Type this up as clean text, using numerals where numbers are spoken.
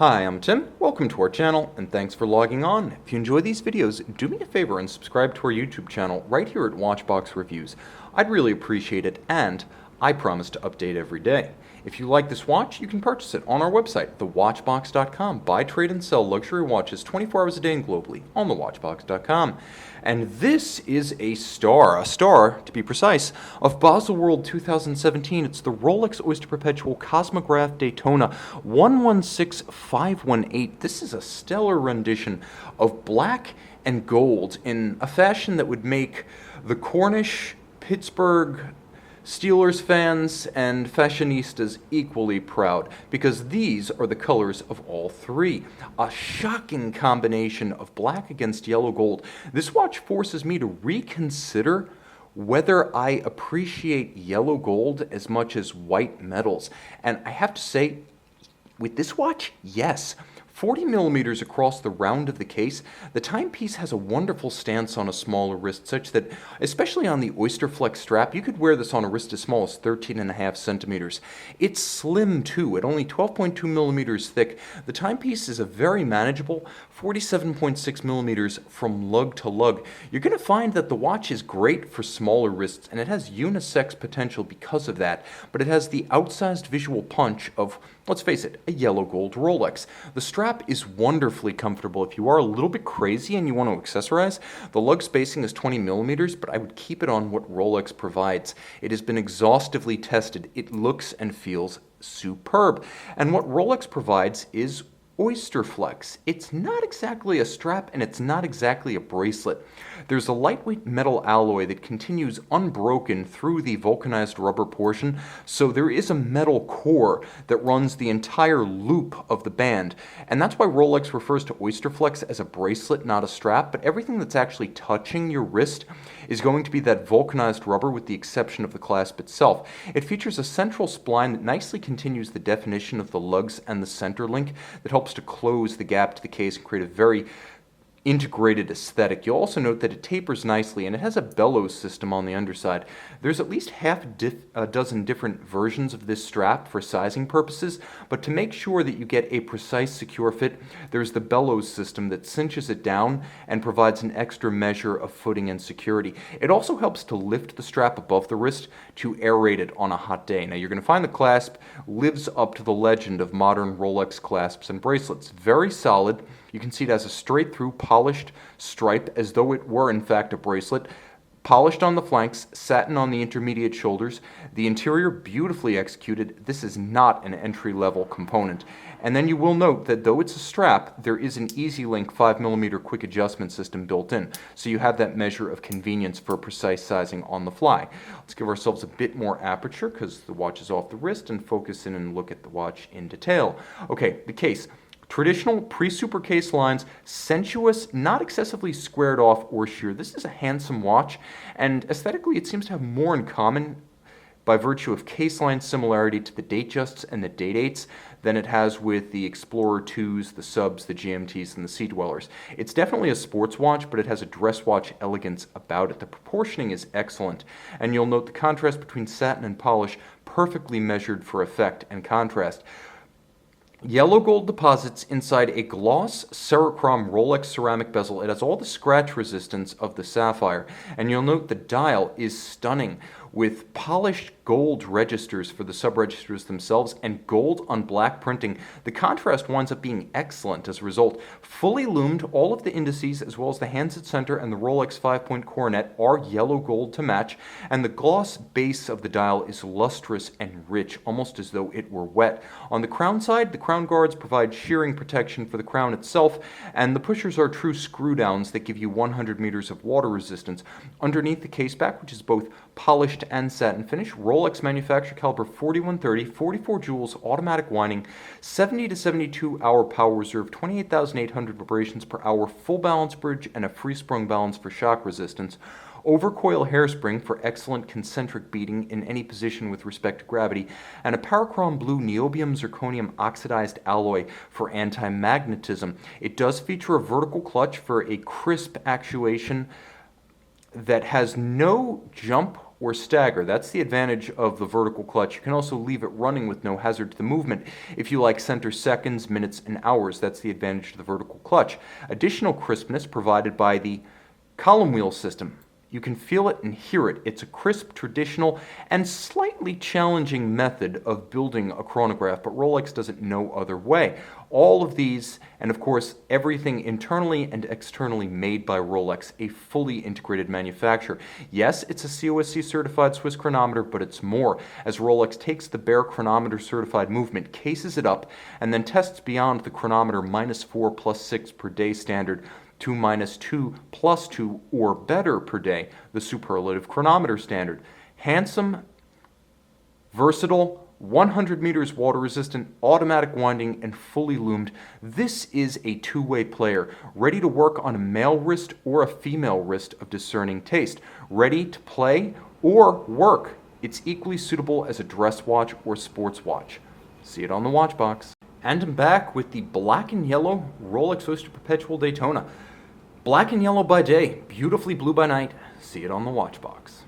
Hi, I'm Tim. Welcome to our channel, and thanks for logging on. If you enjoy these videos, do me a favor and subscribe to our YouTube channel right here at Watchbox Reviews. I'd really appreciate it, and I promise to update every day. If you like this watch, you can purchase it on our website, thewatchbox.com. Buy, trade, and sell luxury watches 24 hours a day and globally on thewatchbox.com. And this is a star to be precise, of Basel World 2017. It's the Rolex Oyster Perpetual Chronograph Daytona 116518. This is a stellar rendition of black and gold in a fashion that would make the Cornish, Pittsburgh, Steelers fans and fashionistas equally proud, because these are the colors of all three. A shocking combination of black against yellow gold. This watch forces me to reconsider whether I appreciate yellow gold as much as white metals. And I have to say, with this watch, yes. 40 millimeters across the round of the case, the timepiece has a wonderful stance on a smaller wrist, such that, especially on the Oysterflex strap, you could wear this on a wrist as small as 13.5 centimeters. It's slim too, at only 12.2 millimeters thick. The timepiece is a very manageable 47.6 millimeters from lug to lug. You're going to find that the watch is great for smaller wrists, and it has unisex potential because of that, but it has the outsized visual punch of, let's face it, a yellow gold Rolex. The strap is wonderfully comfortable. If you are a little bit crazy and you want to accessorize, the lug spacing is 20 millimeters, but I would keep it on what Rolex provides. It has been exhaustively tested. It looks and feels superb. And what Rolex provides is Oysterflex. It's not exactly a strap, and it's not exactly a bracelet. There's a lightweight metal alloy that continues unbroken through the vulcanized rubber portion, so there is a metal core that runs the entire loop of the band. And that's why Rolex refers to Oysterflex as a bracelet, not a strap, but everything that's actually touching your wrist is going to be that vulcanized rubber, with the exception of the clasp itself. It features a central spline that nicely continues the definition of the lugs and the center link that helps to close the gap to the case and create a very integrated aesthetic. You'll also note that it tapers nicely, and it has a bellows system on the underside. There's at least a dozen different versions of this strap for sizing purposes, but to make sure that you get a precise, secure fit, there's the bellows system that cinches it down and provides an extra measure of footing and security. It also helps to lift the strap above the wrist to aerate it on a hot day. Now, you're going to find the clasp lives up to the legend of modern Rolex clasps and bracelets. Very solid. You can see it has a straight-through polished stripe, as though it were in fact a bracelet. Polished on the flanks, satin on the intermediate shoulders. The interior beautifully executed. This is not an entry-level component. And then you will note that though it's a strap, there is an EasyLink 5mm quick adjustment system built in. So you have that measure of convenience for precise sizing on the fly. Let's give ourselves a bit more aperture, because the watch is off the wrist, and focus in and look at the watch in detail. Okay, the case. Traditional pre-super case lines, sensuous, not excessively squared off or sheer. This is a handsome watch, and aesthetically it seems to have more in common by virtue of case line similarity to the Datejusts and the Date8s than it has with the Explorer 2s, the Subs, the GMTs, and the Sea Dwellers. It's definitely a sports watch, but it has a dress watch elegance about it. The proportioning is excellent, and you'll note the contrast between satin and polish, perfectly measured for effect and contrast. Yellow gold deposits inside a gloss Cerachrom Rolex ceramic bezel. It has all the scratch resistance of the sapphire, and you'll note the dial is stunning, with polished gold registers for the sub-registers themselves and gold on black printing. The contrast winds up being excellent as a result. Fully loomed, all of the indices, as well as the hands at center and the Rolex 5-point coronet, are yellow gold to match, and the gloss base of the dial is lustrous and rich, almost as though it were wet. On the crown side, the crown guards provide shearing protection for the crown itself, and the pushers are true screw downs that give you 100 meters of water resistance. Underneath the caseback, which is both polished and satin finish, Rolex manufacturer caliber 4130, 44 joules automatic winding, 70 to 72 hour power reserve, 28,800 vibrations per hour, full balance bridge, and a free sprung balance for shock resistance. Overcoil hairspring for excellent concentric beating in any position with respect to gravity, and a Parachrom blue niobium zirconium oxidized alloy for anti-magnetism. It does feature a vertical clutch for a crisp actuation that has no jump or stagger. That's the advantage of the vertical clutch. You can also leave it running with no hazard to the movement. If you like center seconds, minutes, and hours, that's the advantage of the vertical clutch. Additional crispness provided by the column wheel system. You can feel it and hear it. It's a crisp, traditional, and slightly challenging method of building a chronograph, but Rolex does it no other way. All of these, and of course, everything internally and externally made by Rolex, a fully integrated manufacturer. Yes, it's a COSC certified Swiss chronometer, but it's more, as Rolex takes the bare chronometer certified movement, cases it up, and then tests beyond the chronometer -4 + 6 per day standard to -2 + 2 or better per day, the superlative chronometer standard. Handsome, versatile, 100 meters water resistant, automatic winding, and fully loomed. This is a two-way player, ready to work on a male wrist or a female wrist of discerning taste. Ready to play or work. It's equally suitable as a dress watch or sports watch. See it on the watch box. And I'm back with the black and yellow Rolex Oyster Perpetual Daytona. Black and yellow by day, beautifully blue by night. See it on the watch box.